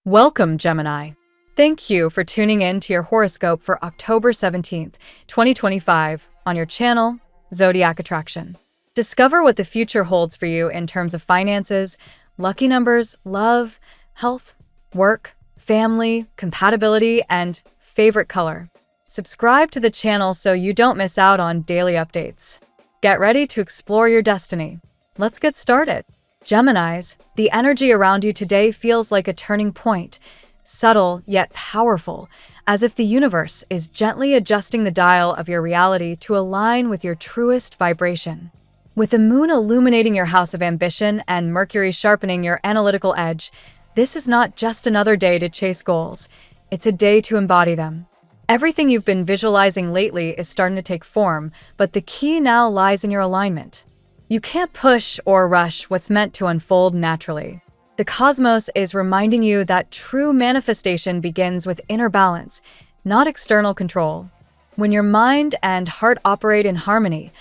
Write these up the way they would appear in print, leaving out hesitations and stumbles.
Welcome, Gemini. Thank you for tuning in to your horoscope for October 17th, 2025 on your channel, Zodiac Attraction. Discover what the future holds for you in terms of finances, lucky numbers, love, health, work, family, compatibility, and favorite color. Subscribe to the channel so you don't miss out on daily updates. Get ready to explore your destiny. Let's get started. Geminis, the energy around you today feels like a turning point, subtle yet powerful, as if the universe is gently adjusting the dial of your reality to align with your truest vibration. With the moon illuminating your house of ambition and Mercury sharpening your analytical edge, this is not just another day to chase goals, it's a day to embody them. Everything you've been visualizing lately is starting to take form, but the key now lies in your alignment. You can't push or rush what's meant to unfold naturally. The cosmos is reminding you that true manifestation begins with inner balance, not external control. When your mind and heart operate in harmony,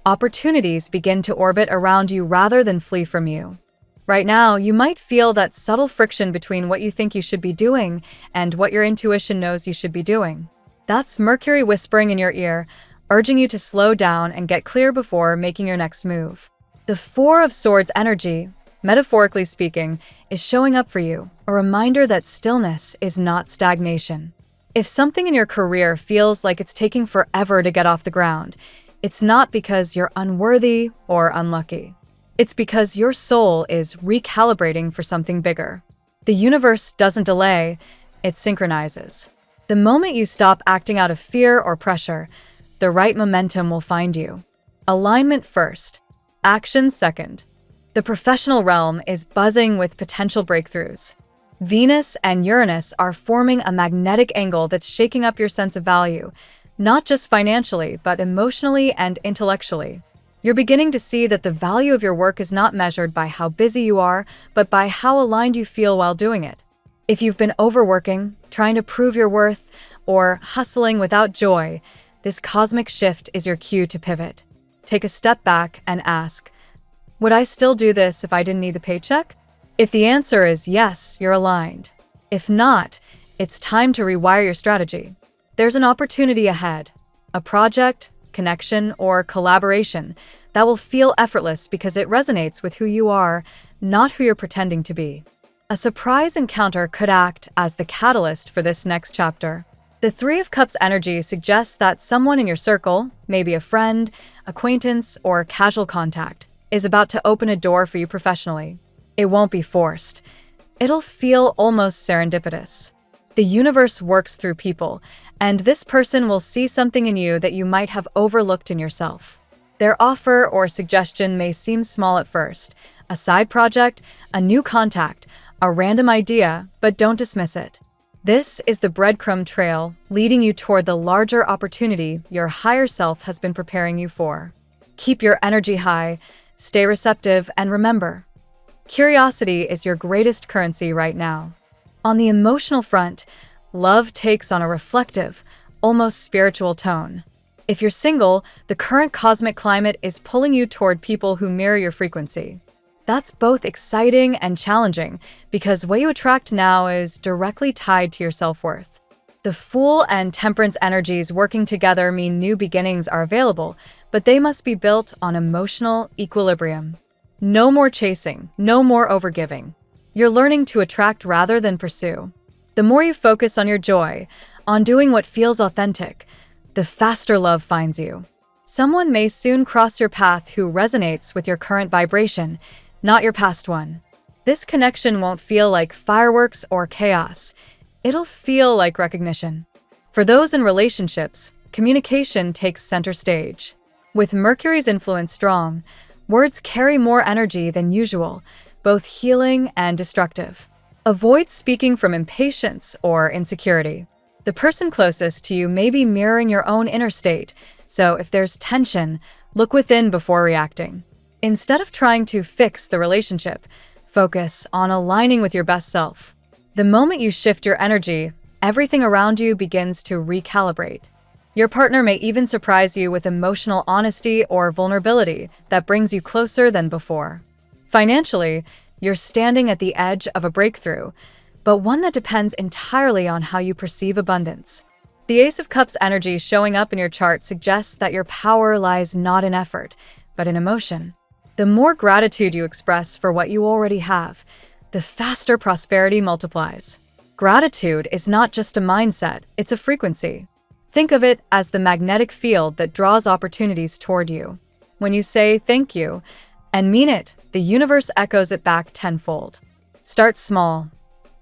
opportunities begin to orbit around you rather than flee from you. Right now, you might feel that subtle friction between what you think you should be doing and what your intuition knows you should be doing. That's Mercury whispering in your ear, urging you to slow down and get clear before making your next move. The Four of Swords energy, metaphorically speaking, is showing up for you, a reminder that stillness is not stagnation. If something in your career feels like it's taking forever to get off the ground, it's not because you're unworthy or unlucky. It's because your soul is recalibrating for something bigger. The universe doesn't delay, it synchronizes. The moment you stop acting out of fear or pressure, the right momentum will find you. Alignment first, action second. The professional realm is buzzing with potential breakthroughs. Venus and Uranus are forming a magnetic angle that's shaking up your sense of value, not just financially, but emotionally and intellectually. You're beginning to see that the value of your work is not measured by how busy you are, but by how aligned you feel while doing it. If you've been overworking, trying to prove your worth, or hustling without joy, this cosmic shift is your cue to pivot. Take a step back and ask, would I still do this if I didn't need the paycheck? If the answer is yes, you're aligned. If not, it's time to rewire your strategy. There's an opportunity ahead, a project, connection, or collaboration that will feel effortless because it resonates with who you are, not who you're pretending to be. A surprise encounter could act as the catalyst for this next chapter. The Three of Cups energy suggests that someone in your circle, maybe a friend, acquaintance, or casual contact, is about to open a door for you professionally. It won't be forced. It'll feel almost serendipitous. The universe works through people, and this person will see something in you that you might have overlooked in yourself. Their offer or suggestion may seem small at first, a side project, a new contact, a random idea, but don't dismiss it. This is the breadcrumb trail leading you toward the larger opportunity your higher self has been preparing you for. Keep your energy high, stay receptive, and remember, curiosity is your greatest currency right now. On the emotional front, love takes on a reflective, almost spiritual tone. If you're single, the current cosmic climate is pulling you toward people who mirror your frequency. That's both exciting and challenging because what you attract now is directly tied to your self-worth. The Fool and Temperance energies working together mean new beginnings are available, but they must be built on emotional equilibrium. No more chasing, no more overgiving. You're learning to attract rather than pursue. The more you focus on your joy, on doing what feels authentic, the faster love finds you. Someone may soon cross your path who resonates with your current vibration, not your past one. This connection won't feel like fireworks or chaos. It'll feel like recognition. For those in relationships, communication takes center stage. With Mercury's influence strong, words carry more energy than usual, both healing and destructive. Avoid speaking from impatience or insecurity. The person closest to you may be mirroring your own inner state, so if there's tension, look within before reacting. Instead of trying to fix the relationship, focus on aligning with your best self. The moment you shift your energy, everything around you begins to recalibrate. Your partner may even surprise you with emotional honesty or vulnerability that brings you closer than before. Financially, you're standing at the edge of a breakthrough. but one that depends entirely on how you perceive abundance. The Ace of Cups energy showing up in your chart suggests that your power lies not in effort, but in emotion. The more gratitude you express for what you already have, the faster prosperity multiplies. Gratitude is not just a mindset, it's a frequency. Think of it as the magnetic field that draws opportunities toward you. When you say thank you and mean it, the universe echoes it back tenfold. Start small.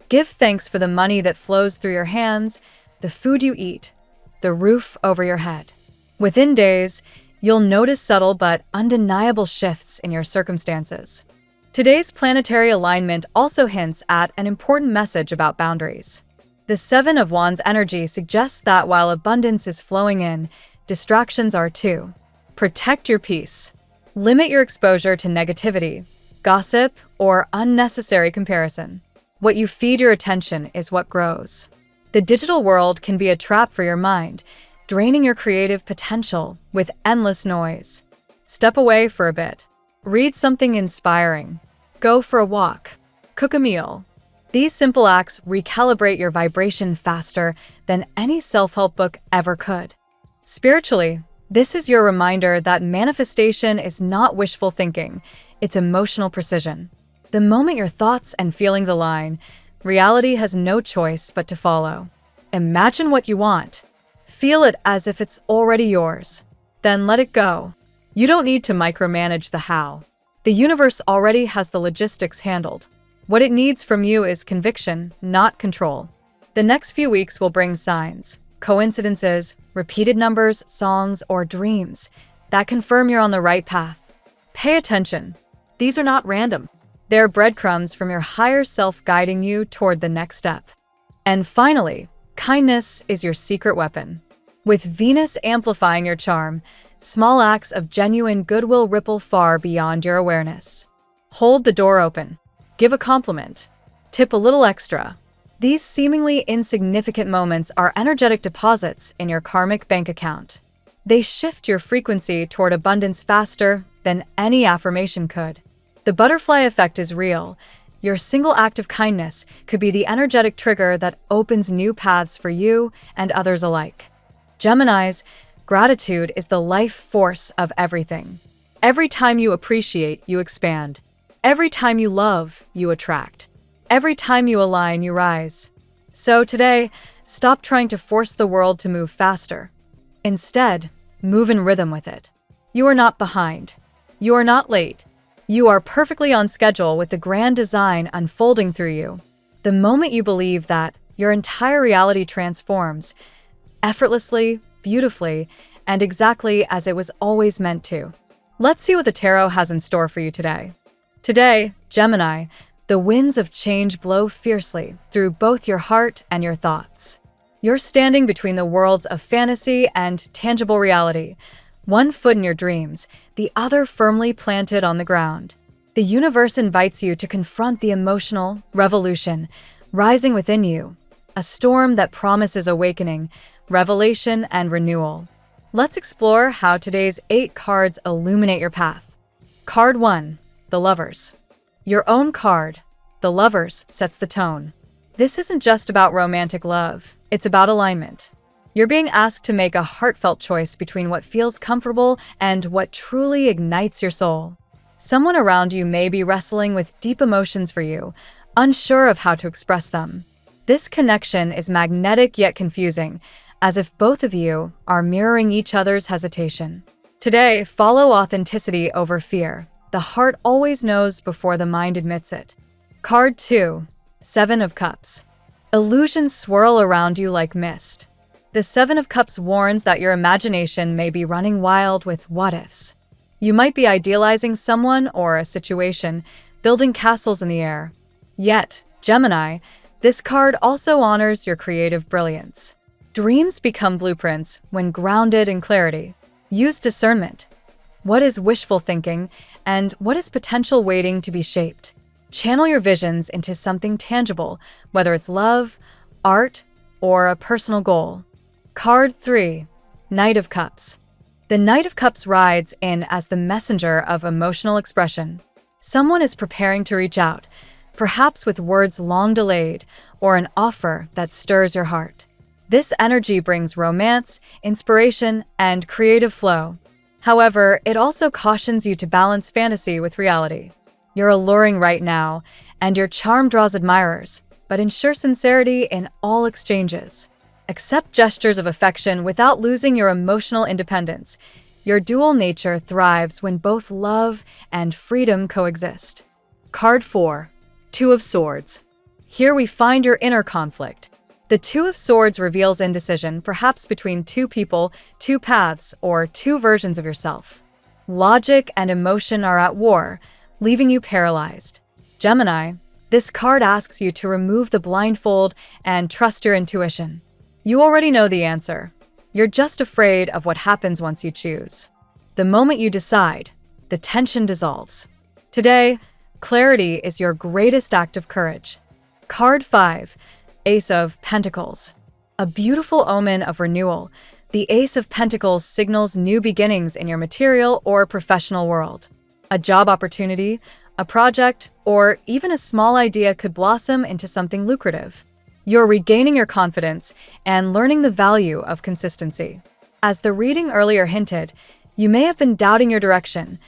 Give thanks for the money that flows through your hands, the food you eat, the roof over your head. Within days, you'll notice subtle but undeniable shifts in your circumstances. Today's planetary alignment also hints at an important message about boundaries. The Seven of Wands energy suggests that while abundance is flowing in, distractions are too. Protect your peace. Limit your exposure to negativity, gossip, or unnecessary comparison. What you feed your attention is what grows. The digital world can be a trap for your mind, draining your creative potential with endless noise. Step away for a bit. Read something inspiring. Go for a walk. Cook a meal. These simple acts recalibrate your vibration faster than any self-help book ever could. Spiritually, this is your reminder that manifestation is not wishful thinking, it's emotional precision. The moment your thoughts and feelings align, reality has no choice but to follow. Imagine what you want. Feel it as if it's already yours. Then let it go. You don't need to micromanage the how. The universe already has the logistics handled. What it needs from you is conviction, not control. The next few weeks will bring signs, coincidences, repeated numbers, songs, or dreams that confirm you're on the right path. Pay attention. These are not random. They're breadcrumbs from your higher self guiding you toward the next step. And finally, kindness is your secret weapon. With Venus amplifying your charm, small acts of genuine goodwill ripple far beyond your awareness. Hold the door open. Give a compliment. Tip a little extra. These seemingly insignificant moments are energetic deposits in your karmic bank account. They shift your frequency toward abundance faster than any affirmation could. The butterfly effect is real. Your single act of kindness could be the energetic trigger that opens new paths for you and others alike. Geminis, gratitude is the life force of everything. Every time you appreciate, you expand. Every time you love, you attract. Every time you align, you rise. So today, stop trying to force the world to move faster. Instead, move in rhythm with it. You are not behind. You are not late. You are perfectly on schedule with the grand design unfolding through you. The moment you believe that, your entire reality transforms, effortlessly, beautifully, and exactly as it was always meant to. Let's see what the tarot has in store for you today. Today, Gemini, the winds of change blow fiercely through both your heart and your thoughts. You're standing between the worlds of fantasy and tangible reality, one foot in your dreams, the other firmly planted on the ground. The universe invites you to confront the emotional revolution rising within you, a storm that promises awakening, revelation, and renewal. Let's explore how today's 8 cards illuminate your path. Card 1, the Lovers. Your own card, the Lovers, sets the tone. This isn't just about romantic love, it's about alignment. You're being asked to make a heartfelt choice between what feels comfortable and what truly ignites your soul. Someone around you may be wrestling with deep emotions for you, unsure of how to express them. This connection is magnetic yet confusing, as if both of you are mirroring each other's hesitation. Today, follow authenticity over fear. The heart always knows before the mind admits it. Card 2, 7 of Cups. Illusions swirl around you like mist. The 7 of Cups warns that your imagination may be running wild with what-ifs. You might be idealizing someone or a situation, building castles in the air. Yet, Gemini, this card also honors your creative brilliance. Dreams become blueprints when grounded in clarity. Use discernment. What is wishful thinking, and what is potential waiting to be shaped? Channel your visions into something tangible, whether it's love, art, or a personal goal. Card 3, Knight of Cups. The Knight of Cups rides in as the messenger of emotional expression. Someone is preparing to reach out, perhaps with words long delayed or an offer that stirs your heart. This energy brings romance, inspiration, and creative flow. However, it also cautions you to balance fantasy with reality. You're alluring right now, and your charm draws admirers, but ensure sincerity in all exchanges. Accept gestures of affection without losing your emotional independence. Your dual nature thrives when both love and freedom coexist. Card 4. Two of Swords. Here we find your inner conflict. The Two of Swords reveals indecision, perhaps between two people, two paths, or two versions of yourself. Logic and emotion are at war, leaving you paralyzed. Gemini, this card asks you to remove the blindfold and trust your intuition. You already know the answer. You're just afraid of what happens once you choose. The moment you decide, the tension dissolves. Today, clarity is your greatest act of courage. Card 5. Ace of Pentacles. A beautiful omen of renewal, the Ace of Pentacles signals new beginnings in your material or professional world. A job opportunity, a project, or even a small idea could blossom into something lucrative. You're regaining your confidence and learning the value of consistency. As the reading earlier hinted, you may have been doubting your direction.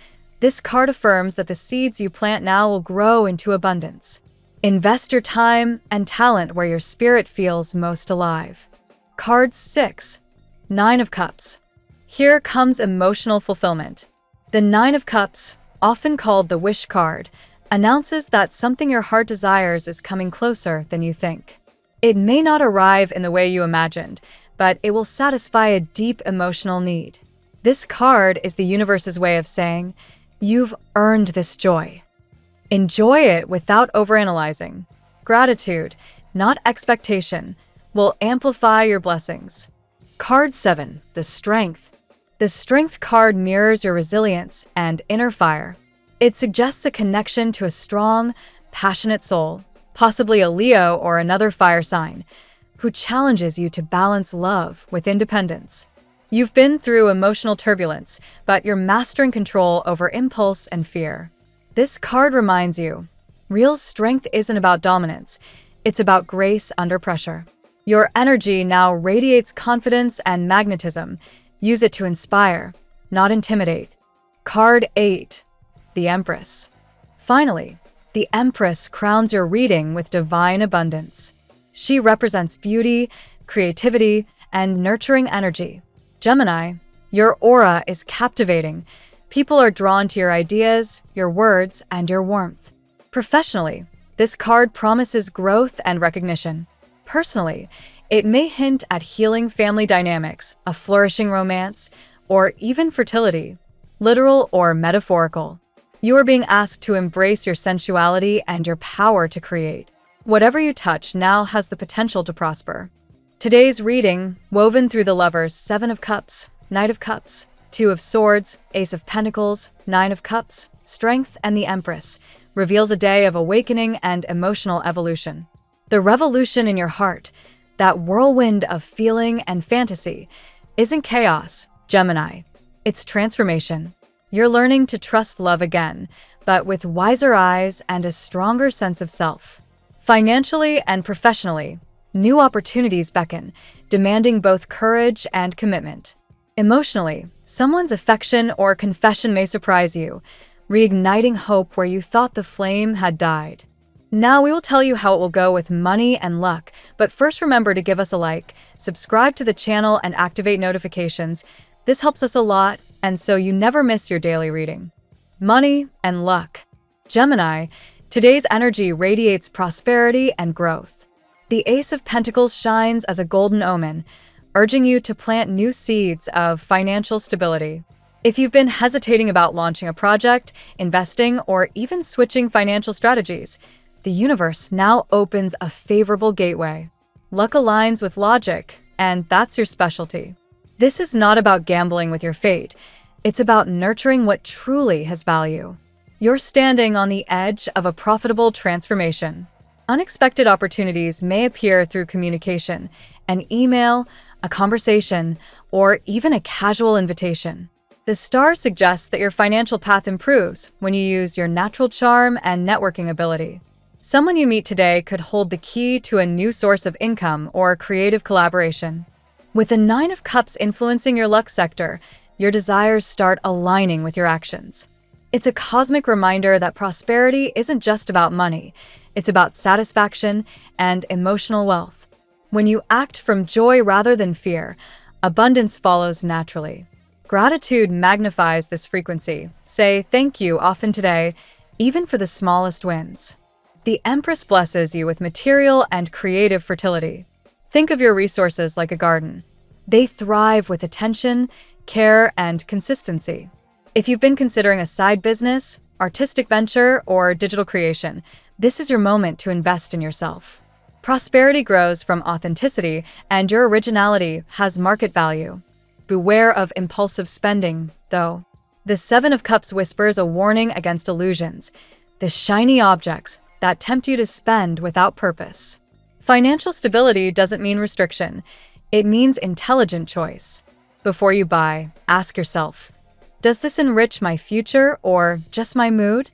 This card affirms that the seeds you plant now will grow into abundance. Invest your time and talent where your spirit feels most alive. Card 6. Nine of Cups. Here comes emotional fulfillment. The Nine of Cups, often called the wish card, announces that something your heart desires is coming closer than you think. It may not arrive in the way you imagined, but it will satisfy a deep emotional need. This card is the universe's way of saying, you've earned this joy. Enjoy it without overanalyzing. Gratitude, not expectation, will amplify your blessings. Card 7. The Strength. The Strength card mirrors your resilience and inner fire. It suggests a connection to a strong, passionate soul, possibly a Leo or another fire sign, who challenges you to balance love with independence. You've been through emotional turbulence, but you're mastering control over impulse and fear. This card reminds you, real strength isn't about dominance, it's about grace under pressure. Your energy now radiates confidence and magnetism. Use it to inspire, not intimidate. Card 8. The Empress. Finally, the Empress crowns your reading with divine abundance. She represents beauty, creativity, and nurturing energy. Gemini, your aura is captivating. People are drawn to your ideas, your words, and your warmth. Professionally, this card promises growth and recognition. Personally, it may hint at healing family dynamics, a flourishing romance, or even fertility, literal or metaphorical. You are being asked to embrace your sensuality and your power to create. Whatever you touch now has the potential to prosper. Today's reading, woven through the lovers, Seven of Cups, Knight of Cups, Two of Swords, Ace of Pentacles, Nine of Cups, Strength, and the Empress, reveals a day of awakening and emotional evolution. The revolution in your heart, that whirlwind of feeling and fantasy, isn't chaos, Gemini. It's transformation. You're learning to trust love again, but with wiser eyes and a stronger sense of self. Financially and professionally, new opportunities beckon, demanding both courage and commitment. Emotionally, someone's affection or confession may surprise you, reigniting hope where you thought the flame had died. Now we will tell you how it will go with money and luck, but first remember to give us a like, subscribe to the channel, and activate notifications. This helps us a lot, and so you never miss your daily reading. Money and luck. Gemini, today's energy radiates prosperity and growth. The Ace of Pentacles shines as a golden omen, urging you to plant new seeds of financial stability. If you've been hesitating about launching a project, investing, or even switching financial strategies, the universe now opens a favorable gateway. Luck aligns with logic, and that's your specialty. This is not about gambling with your fate. It's about nurturing what truly has value. You're standing on the edge of a profitable transformation. Unexpected opportunities may appear through communication, an email, a conversation, or even a casual invitation. The star suggests that your financial path improves when you use your natural charm and networking ability. Someone you meet today could hold the key to a new source of income or creative collaboration. With the Nine of Cups influencing your luck sector, your desires start aligning with your actions. It's a cosmic reminder that prosperity isn't just about money, it's about satisfaction and emotional wealth. When you act from joy rather than fear, abundance follows naturally. Gratitude magnifies this frequency. Say thank you often today, even for the smallest wins. The Empress blesses you with material and creative fertility. Think of your resources like a garden. They thrive with attention, care, and consistency. If you've been considering a side business, artistic venture, or digital creation, this is your moment to invest in yourself. Prosperity grows from authenticity, and your originality has market value. Beware of impulsive spending, though. The Seven of Cups whispers a warning against illusions, the shiny objects that tempt you to spend without purpose. Financial stability doesn't mean restriction. It means intelligent choice. Before you buy, ask yourself, does this enrich my future or just my mood?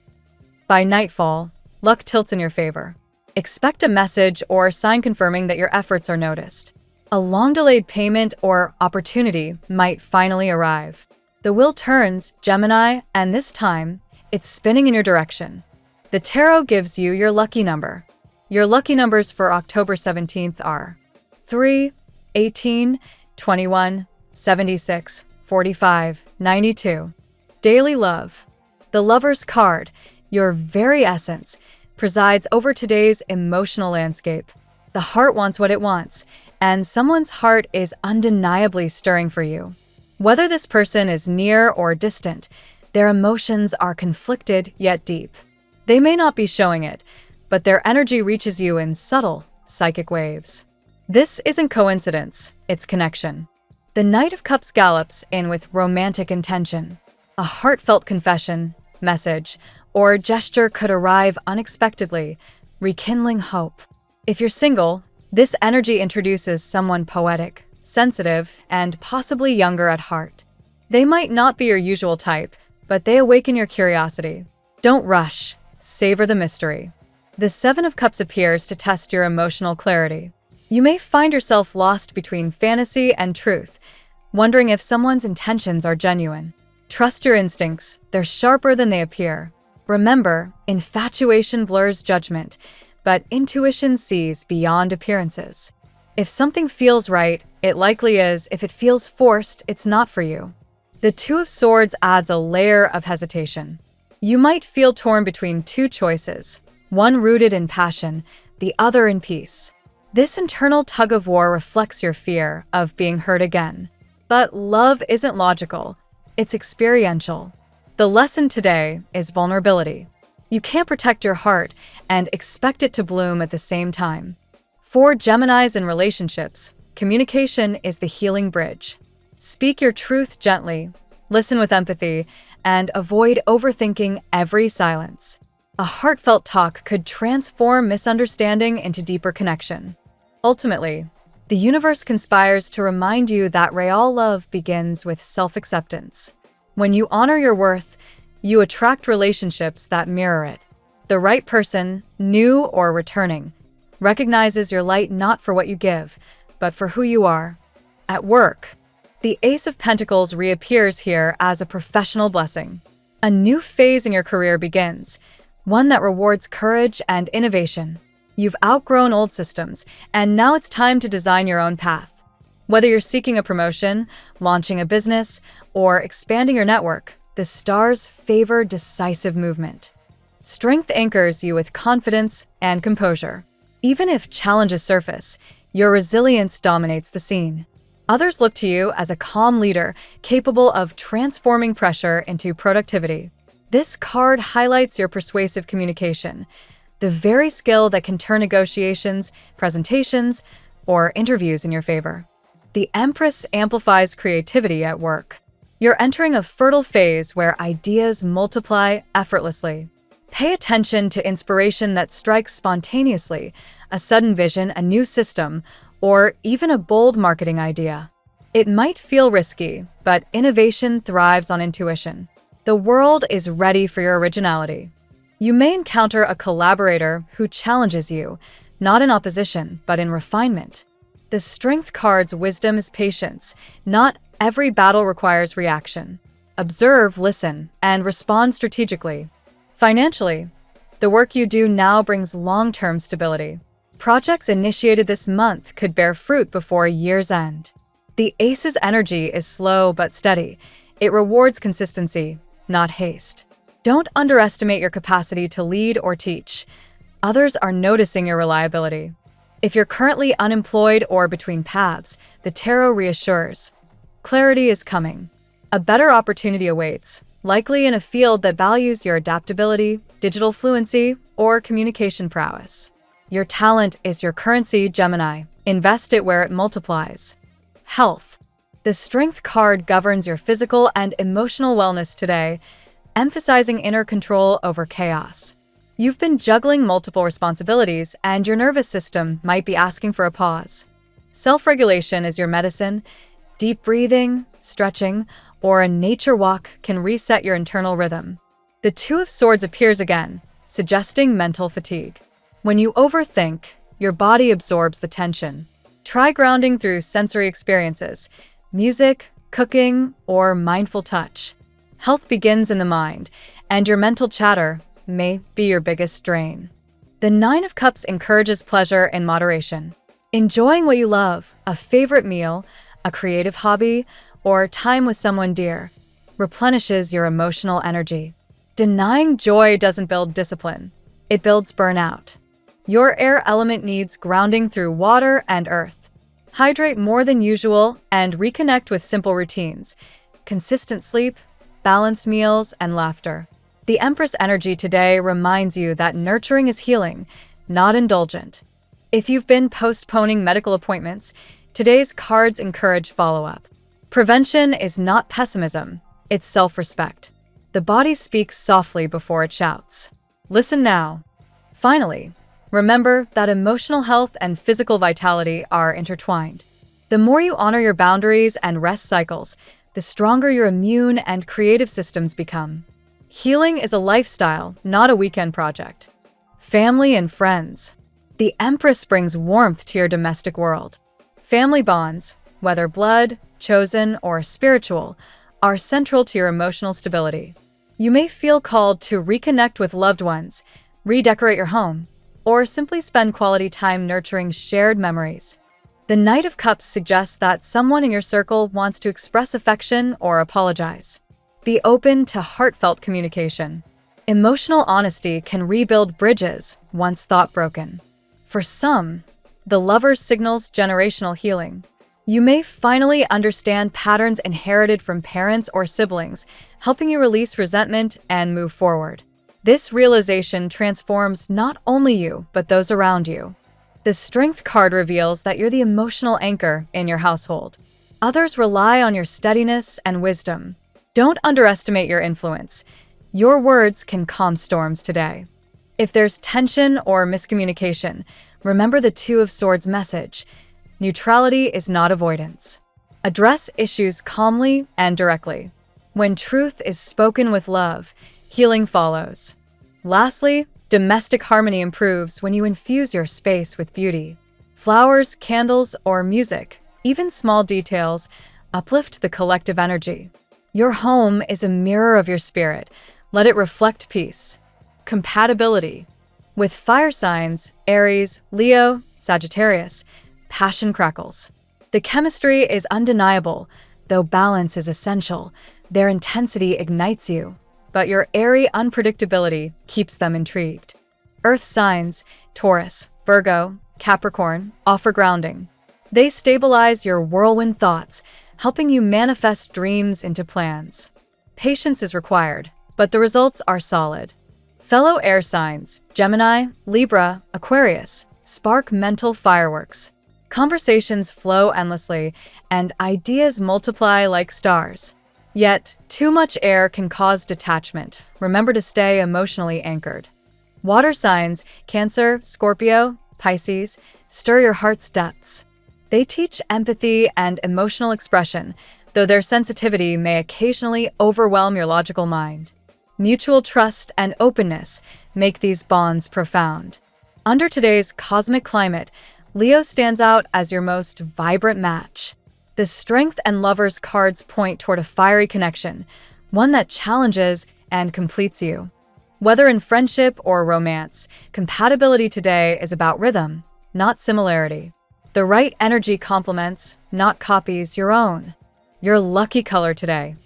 By nightfall, luck tilts in your favor. Expect a message or sign confirming that your efforts are noticed. A long-delayed payment or opportunity might finally arrive. The wheel turns, Gemini, and this time, it's spinning in your direction. The tarot gives you your lucky number. Your lucky numbers for October 17th are 3, 18, 21, 76, 45, 92. Daily love. The Lover's card, your very essence, presides over today's emotional landscape. The heart wants what it wants, and someone's heart is undeniably stirring for you. Whether this person is near or distant, their emotions are conflicted yet deep. They may not be showing it, but their energy reaches you in subtle, psychic waves. This isn't coincidence, it's connection. The Knight of Cups gallops in with romantic intention. A heartfelt confession, message, or gesture could arrive unexpectedly, rekindling hope. If you're single, this energy introduces someone poetic, sensitive, and possibly younger at heart. They might not be your usual type, but they awaken your curiosity. Don't rush, savor the mystery. The Seven of Cups appears to test your emotional clarity. You may find yourself lost between fantasy and truth, wondering if someone's intentions are genuine. Trust your instincts, they're sharper than they appear. Remember, infatuation blurs judgment, but intuition sees beyond appearances. If something feels right, it likely is. If it feels forced, it's not for you. The Two of Swords adds a layer of hesitation. You might feel torn between two choices, one rooted in passion, the other in peace. This internal tug-of-war reflects your fear of being hurt again. But love isn't logical, it's experiential. The lesson today is vulnerability. You can't protect your heart and expect it to bloom at the same time. For Geminis in relationships, communication is the healing bridge. Speak your truth gently, listen with empathy, and avoid overthinking every silence. A heartfelt talk could transform misunderstanding into deeper connection. Ultimately, the universe conspires to remind you that real love begins with self-acceptance. When you honor your worth, you attract relationships that mirror it. The right person, new or returning, recognizes your light not for what you give, but for who you are. At work, the Ace of Pentacles reappears here as a professional blessing. A new phase in your career begins, one that rewards courage and innovation. You've outgrown old systems, and now it's time to design your own path. Whether you're seeking a promotion, launching a business, or expanding your network, the stars favor decisive movement. Strength anchors you with confidence and composure. Even if challenges surface, your resilience dominates the scene. Others look to you as a calm leader capable of transforming pressure into productivity. This card highlights your persuasive communication, the very skill that can turn negotiations, presentations, or interviews in your favor. The Empress amplifies creativity at work. You're entering a fertile phase where ideas multiply effortlessly. Pay attention to inspiration that strikes spontaneously, a sudden vision, a new system, or even a bold marketing idea. It might feel risky, but innovation thrives on intuition. The world is ready for your originality. You may encounter a collaborator who challenges you, not in opposition, but in refinement. The Strength card's wisdom is patience. Not every battle requires reaction. Observe, listen, and respond strategically. Financially, the work you do now brings long-term stability. Projects initiated this month could bear fruit before year's end. The Ace's energy is slow but steady. It rewards consistency, not haste. Don't underestimate your capacity to lead or teach. Others are noticing your reliability. If you're currently unemployed or between paths, the tarot reassures. Clarity is coming. A better opportunity awaits, likely in a field that values your adaptability, digital fluency, or communication prowess. Your talent is your currency, Gemini. Invest it where it multiplies. Health. The Strength card governs your physical and emotional wellness today, emphasizing inner control over chaos. You've been juggling multiple responsibilities, and your nervous system might be asking for a pause. Self-regulation is your medicine. Deep breathing, stretching, or a nature walk can reset your internal rhythm. The Two of Swords appears again, suggesting mental fatigue. When you overthink, your body absorbs the tension. Try grounding through sensory experiences, music, cooking, or mindful touch. Health begins in the mind, and your mental chatter may be your biggest drain. The Nine of Cups encourages pleasure in moderation. Enjoying what you love, a favorite meal, a creative hobby, or time with someone dear, replenishes your emotional energy. Denying joy doesn't build discipline, it builds burnout. Your air element needs grounding through water and earth. Hydrate more than usual and reconnect with simple routines. Consistent sleep, balanced meals, and laughter. The Empress energy today reminds you that nurturing is healing, not indulgent. If you've been postponing medical appointments, today's cards encourage follow-up. Prevention is not pessimism, it's self-respect. The body speaks softly before it shouts. Listen now. Finally, remember that emotional health and physical vitality are intertwined. The more you honor your boundaries and rest cycles, the stronger your immune and creative systems become. Healing is a lifestyle, not a weekend project. Family and friends. The Empress brings warmth to your domestic world. Family bonds, whether blood, chosen, or spiritual, are central to your emotional stability. You may feel called to reconnect with loved ones, redecorate your home, or simply spend quality time nurturing shared memories. The Knight of Cups suggests that someone in your circle wants to express affection or apologize. Be open to heartfelt communication. Emotional honesty can rebuild bridges once thought broken. For some, the Lover signals generational healing. You may finally understand patterns inherited from parents or siblings, helping you release resentment and move forward. This realization transforms not only you, but those around you. The Strength card reveals that you're the emotional anchor in your household. Others rely on your steadiness and wisdom. Don't underestimate your influence. Your words can calm storms today. If there's tension or miscommunication, remember the Two of Swords message. Neutrality is not avoidance. Address issues calmly and directly. When truth is spoken with love, healing follows. Lastly, domestic harmony improves when you infuse your space with beauty. Flowers, candles, or music, even small details, uplift the collective energy. Your home is a mirror of your spirit. Let it reflect peace. Compatibility. With fire signs, Aries, Leo, Sagittarius, passion crackles. The chemistry is undeniable, though balance is essential. Their intensity ignites you, but your airy unpredictability keeps them intrigued. Earth signs, Taurus, Virgo, Capricorn, offer grounding. They stabilize your whirlwind thoughts, helping you manifest dreams into plans. Patience is required, but the results are solid. Fellow air signs, Gemini, Libra, Aquarius, spark mental fireworks. Conversations flow endlessly, and ideas multiply like stars. Yet, too much air can cause detachment. Remember to stay emotionally anchored. Water signs, Cancer, Scorpio, Pisces, stir your heart's depths. They teach empathy and emotional expression, though their sensitivity may occasionally overwhelm your logical mind. Mutual trust and openness make these bonds profound. Under today's cosmic climate, Leo stands out as your most vibrant match. The Strength and Lovers cards point toward a fiery connection, one that challenges and completes you. Whether in friendship or romance, compatibility today is about rhythm, not similarity. The right energy complements, not copies, your own. Your lucky color today: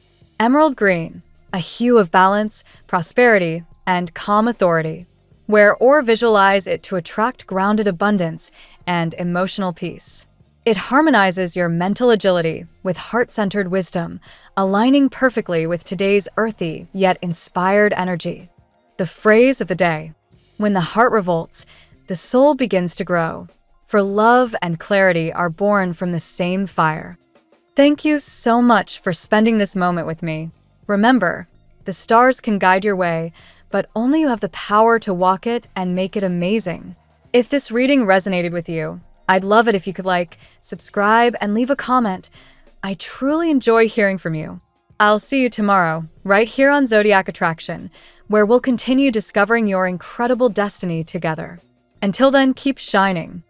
emerald green, a hue of balance, prosperity, and calm authority. Wear or visualize it to attract grounded abundance and emotional peace. It harmonizes your mental agility with heart-centered wisdom, aligning perfectly with today's earthy yet inspired energy. The phrase of the day: when the heart revolts, the soul begins to grow. For love and clarity are born from the same fire. Thank you so much for spending this moment with me. Remember, the stars can guide your way, but only you have the power to walk it and make it amazing. If this reading resonated with you, I'd love it if you could like, subscribe, and leave a comment. I truly enjoy hearing from you. I'll see you tomorrow, right here on Zodiac Attraction, where we'll continue discovering your incredible destiny together. Until then, keep shining.